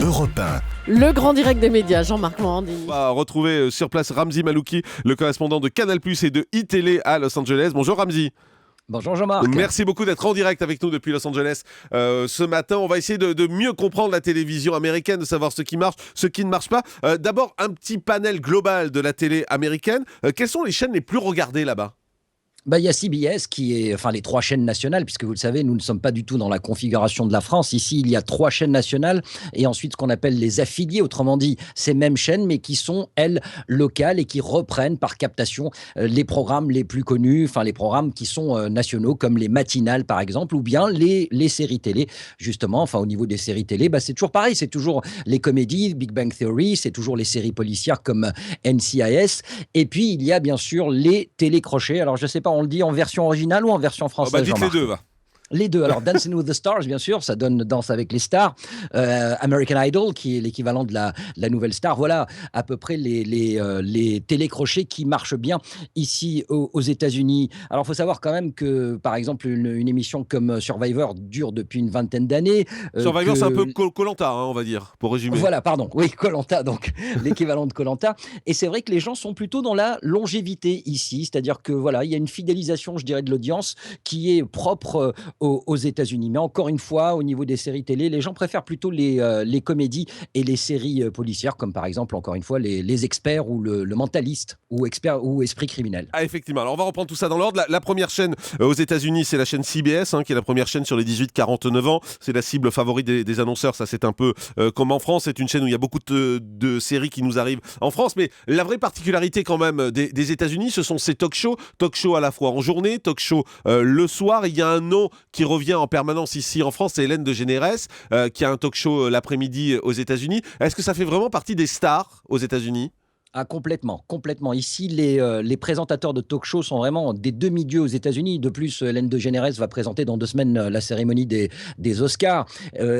Europe 1. Le grand direct des médias, Jean-Marc Morandi. On va retrouver sur place Ramzi Malouki, le correspondant de Canal+ et de iTélé à Los Angeles. Bonjour Ramzi. Bonjour Jean-Marc. Merci beaucoup d'être en direct avec nous depuis Los Angeles ce matin. On va essayer de mieux comprendre la télévision américaine, de savoir ce qui marche, ce qui ne marche pas. D'abord, un petit panel global de la télé américaine. Quelles sont les chaînes les plus regardées là-bas ? Il y a CBS qui est, enfin les 3 chaînes nationales, puisque vous le savez, nous ne sommes pas du tout dans la configuration de la France. Ici, il y a 3 chaînes nationales et ensuite ce qu'on appelle les affiliés, autrement dit, ces mêmes chaînes, mais qui sont, elles, locales et qui reprennent par captation les programmes les plus connus, enfin les programmes qui sont nationaux, comme les matinales par exemple, ou bien les séries télé, justement. Enfin, au niveau des séries télé, c'est toujours pareil, c'est toujours les comédies, Big Bang Theory, c'est toujours les séries policières comme NCIS, et puis il y a bien sûr les télécrochets. Alors je ne sais pas, on le dit en version originale ou en version française, dites Jean-Marc ? les deux, va. Les deux. Alors, Dancing with the Stars, bien sûr, ça donne Danse avec les stars. American Idol, qui est l'équivalent de la nouvelle star. Voilà à peu près les télécrochets qui marchent bien ici aux États-Unis. Alors, il faut savoir quand même que, par exemple, une émission comme Survivor dure depuis une vingtaine d'années. Survivor, c'est un peu Koh-Lanta, on va dire, pour résumer. Voilà, pardon. Oui, Koh-Lanta, donc l'équivalent de Koh-Lanta. Et c'est vrai que les gens sont plutôt dans la longévité ici. C'est-à-dire que, voilà, il y a une fidélisation, je dirais, de l'audience qui est propre aux États-Unis. Mais encore une fois, au niveau des séries télé, les gens préfèrent plutôt les comédies et les séries policières, comme par exemple, encore une fois, les experts ou le mentaliste ou expert ou esprit criminel. Ah, effectivement. Alors, on va reprendre tout ça dans l'ordre. La première chaîne aux États-Unis, c'est la chaîne CBS, qui est la première chaîne sur les 18-49 ans. C'est la cible favorite des annonceurs. Ça, c'est un peu comme en France. C'est une chaîne où il y a beaucoup de séries qui nous arrivent en France. Mais la vraie particularité quand même des États-Unis, ce sont ces talk-shows. Talk-shows à la fois en journée, talk-shows le soir. Il y a un nom qui revient en permanence ici en France, c'est Hélène DeGeneres, qui a un talk-show l'après-midi aux États-Unis. Est-ce que ça fait vraiment partie des stars aux États-Unis ? Ah, complètement, complètement. Ici, les présentateurs de talk-show sont vraiment des demi-dieux aux États-Unis. De plus, Hélène DeGeneres va présenter dans 2 semaines la cérémonie des Oscars.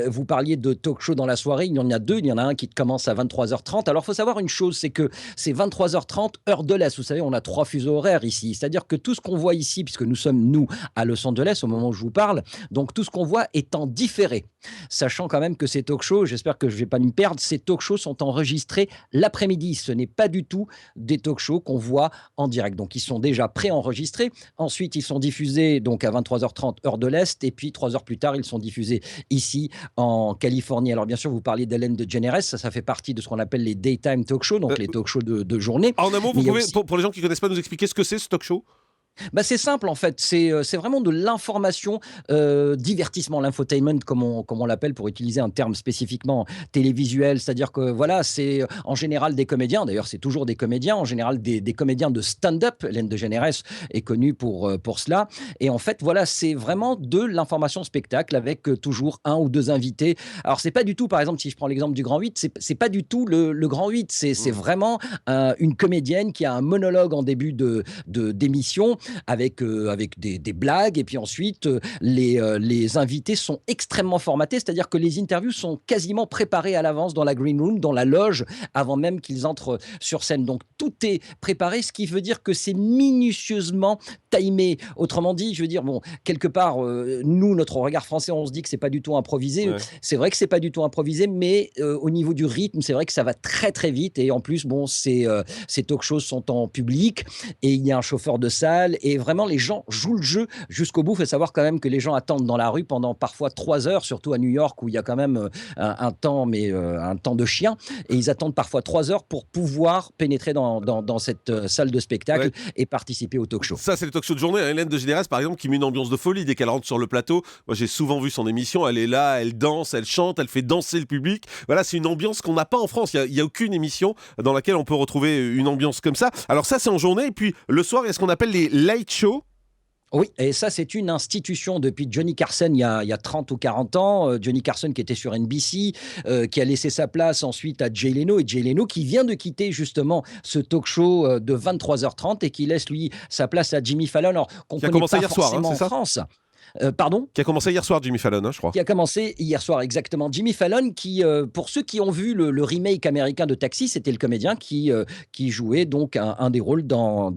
Vous parliez de talk-show dans la soirée, il y en a 2. Il y en a un qui commence à 23h30. Alors, il faut savoir une chose, c'est que c'est 23h30, heure de l'Est. Vous savez, on a 3 fuseaux horaires ici. C'est-à-dire que tout ce qu'on voit ici, puisque nous sommes, nous, à Los Angeles, au moment où je vous parle, donc tout ce qu'on voit est en différé. Sachant quand même que ces talk-shows, j'espère que je ne vais pas me perdre, ces talk-shows sont enregistrés l'après-midi. Ce n'est pas du tout des talk-shows qu'on voit en direct. Donc, ils sont déjà préenregistrés. Ensuite, ils sont diffusés donc à 23h30 heure de l'Est. Et puis, 3 heures plus tard, ils sont diffusés ici en Californie. Alors, bien sûr, vous parliez d'Hélène DeGeneres. Ça fait partie de ce qu'on appelle les daytime talk-shows, donc les talk-shows de journée. En un mot, vous pouvez, aussi... pour les gens qui ne connaissent pas, nous expliquer ce que c'est ce talk-show ? C'est simple en fait, c'est vraiment de l'information, divertissement, l'infotainment comme on l'appelle pour utiliser un terme spécifiquement télévisuel, c'est-à-dire que voilà, c'est en général des comédiens, d'ailleurs c'est toujours des comédiens, en général des comédiens de stand-up, Hélène DeGeneres est connue pour cela, et en fait voilà, c'est vraiment de l'information spectacle avec toujours 1 ou 2 invités. Alors c'est pas du tout, par exemple, si je prends l'exemple du Grand 8, c'est pas du tout le Grand 8, c'est vraiment une comédienne qui a un monologue en début d'émission, avec des blagues, et puis ensuite les invités sont extrêmement formatés, c'est-à-dire que les interviews sont quasiment préparées à l'avance dans la green room, dans la loge, avant même qu'ils entrent sur scène. Donc tout est préparé, ce qui veut dire que c'est minutieusement timé. Autrement dit, je veux dire, bon, quelque part, nous, notre regard français, on se dit que c'est pas du tout improvisé. Ouais. C'est vrai que c'est pas du tout improvisé, mais au niveau du rythme, c'est vrai que ça va très très vite, et en plus, bon, ces talk-shows sont en public, et il y a un chauffeur de salle, et vraiment les gens jouent le jeu jusqu'au bout. Il faut savoir quand même que les gens attendent dans la rue pendant parfois 3 heures, surtout à New York où il y a quand même un temps de chien, et ils attendent parfois 3 heures pour pouvoir pénétrer dans cette salle de spectacle et participer au talk show. Ça, c'est le talk show de journée. Hélène DeGeneres, par exemple, qui met une ambiance de folie dès qu'elle rentre sur le plateau. Moi, j'ai souvent vu son émission. Elle est là, elle danse, elle chante, elle fait danser le public. Voilà, c'est une ambiance qu'on n'a pas en France. Il y a aucune émission dans laquelle on peut retrouver une ambiance comme ça. Alors ça, c'est en journée. Et puis le soir, il y a ce qu'on appelle les late shows. Oui, et ça, c'est une institution depuis Johnny Carson il y a 30 ou 40 ans. Johnny Carson qui était sur NBC, qui a laissé sa place ensuite à Jay Leno, et Jay Leno qui vient de quitter justement ce talk show de 23h30 et qui laisse lui sa place à Jimmy Fallon, alors qu'on Qui a connaît commencé pas hier soir, forcément c'est ça ? en France. Pardon? Qui a commencé hier soir, Jimmy Fallon, hein, je crois. Qui a commencé hier soir exactement. Jimmy Fallon, qui, pour ceux qui ont vu le remake américain de Taxi, c'était le comédien qui jouait donc un des rôles dans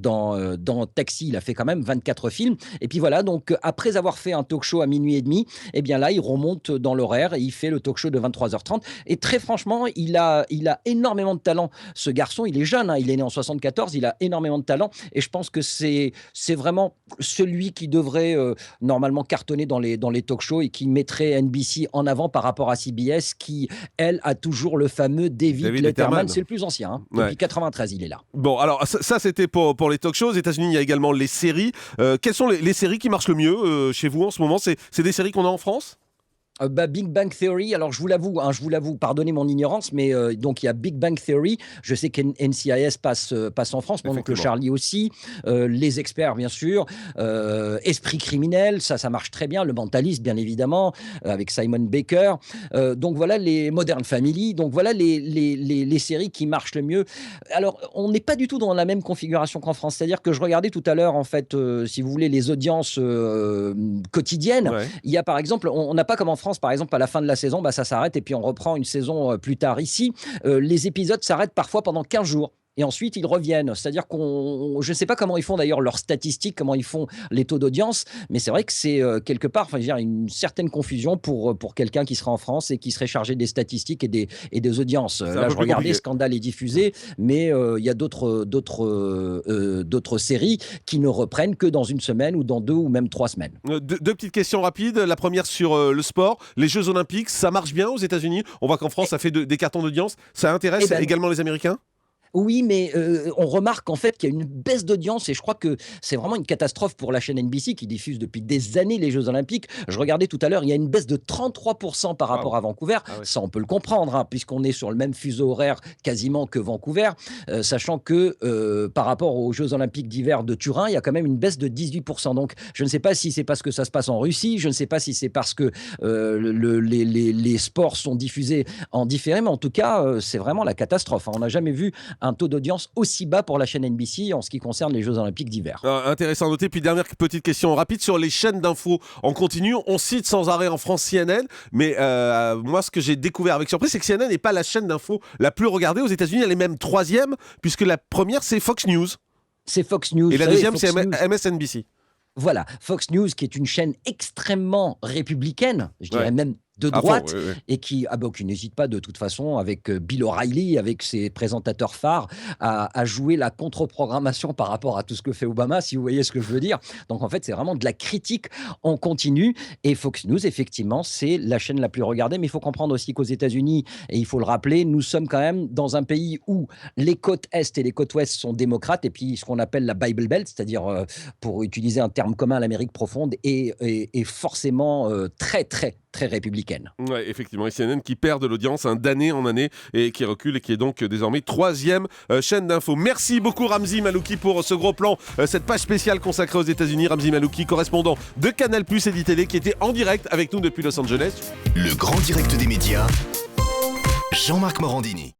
Taxi. Il a fait quand même 24 films. Et puis voilà, donc après avoir fait un talk show à minuit et demi, eh bien là, il remonte dans l'horaire et il fait le talk show de 23h30. Et très franchement, il a énormément de talent. Ce garçon, il est jeune, hein, il est né en 74, il a énormément de talent. Et je pense que c'est vraiment celui qui devrait normalement cartonner dans les talk-shows et qui mettrait NBC en avant par rapport à CBS qui, elle, a toujours le fameux David Letterman. C'est le plus ancien. Hein. Ouais. Depuis 93, il est là. Bon, alors ça c'était pour les talk shows. Aux États-Unis, il y a également les séries. Quelles sont les séries qui marchent le mieux chez vous en ce moment? C'est des séries qu'on a en France? Big Bang Theory, alors je vous l'avoue, pardonnez mon ignorance, mais donc il y a Big Bang Theory, je sais qu'NCIS passe en France, mon oncle Charlie aussi, Les Experts bien sûr, Esprit criminel, ça marche très bien, Le Mentaliste bien évidemment, avec Simon Baker, donc voilà les Modern Family, donc voilà les séries qui marchent le mieux. Alors on n'est pas du tout dans la même configuration qu'en France, c'est-à-dire que je regardais tout à l'heure en fait, si vous voulez, les audiences quotidiennes, Ouais. il y a par exemple, on n'a pas comme en France, par exemple, à la fin de la saison, ça s'arrête et puis on reprend une saison plus tard. Ici, les épisodes s'arrêtent parfois pendant 15 jours. Et ensuite, ils reviennent. C'est-à-dire je ne sais pas comment ils font d'ailleurs leurs statistiques, comment ils font les taux d'audience, mais c'est vrai que c'est quelque part, je veux dire, une certaine confusion pour quelqu'un qui serait en France et qui serait chargé des statistiques et des audiences. Là, je regardais, compliqué. Scandale est diffusé, mais il y a d'autres séries qui ne reprennent que dans une semaine ou dans 2 ou même 3 semaines. Deux petites questions rapides. La première sur le sport. Les Jeux Olympiques, ça marche bien aux États-Unis? On voit qu'en France, ça fait des cartons d'audience. Ça intéresse également les Américains? Oui, mais on remarque en fait qu'il y a une baisse d'audience et je crois que c'est vraiment une catastrophe pour la chaîne NBC qui diffuse depuis des années les Jeux Olympiques. Je regardais tout à l'heure, il y a une baisse de 33% par rapport à Vancouver. Ah ouais. Ça, on peut le comprendre, hein, puisqu'on est sur le même fuseau horaire quasiment que Vancouver, sachant que par rapport aux Jeux Olympiques d'hiver de Turin, il y a quand même une baisse de 18%. Donc, je ne sais pas si c'est parce que ça se passe en Russie, je ne sais pas si c'est parce que les sports sont diffusés en différé, mais en tout cas, c'est vraiment la catastrophe. Hein. On n'a jamais vu un taux d'audience aussi bas pour la chaîne NBC en ce qui concerne les Jeux Olympiques d'hiver. Intéressant à noter. Puis dernière petite question rapide sur les chaînes d'infos en continu. On cite sans arrêt en France CNN, mais moi ce que j'ai découvert avec surprise, c'est que CNN n'est pas la chaîne d'infos la plus regardée aux États-Unis. Elle est même 3e, puisque la première c'est Fox News. C'est Fox News. Et la deuxième c'est News. MSNBC. Voilà, Fox News qui est une chaîne extrêmement républicaine, je dirais même de À fond, droite, ouais. et qui n'hésite pas de toute façon avec Bill O'Reilly, avec ses présentateurs phares, à jouer la contre-programmation par rapport à tout ce que fait Obama, si vous voyez ce que je veux dire. Donc en fait, c'est vraiment de la critique en continu. Et Fox News, effectivement, c'est la chaîne la plus regardée. Mais il faut comprendre aussi qu'aux États-Unis, et il faut le rappeler, nous sommes quand même dans un pays où les côtes Est et les côtes Ouest sont démocrates, et puis ce qu'on appelle la Bible Belt, c'est-à-dire, pour utiliser un terme commun, l'Amérique profonde, est forcément très, très, très républicaine. Ouais, effectivement, et CNN qui perd de l'audience d'année en année et qui recule et qui est donc désormais 3e chaîne d'infos. Merci beaucoup Ramzi Malouki pour ce gros plan, cette page spéciale consacrée aux États-Unis. Ramzi Malouki, correspondant de Canal+ et d'ITélé, qui était en direct avec nous depuis Los Angeles. Le grand direct des médias, Jean-Marc Morandini.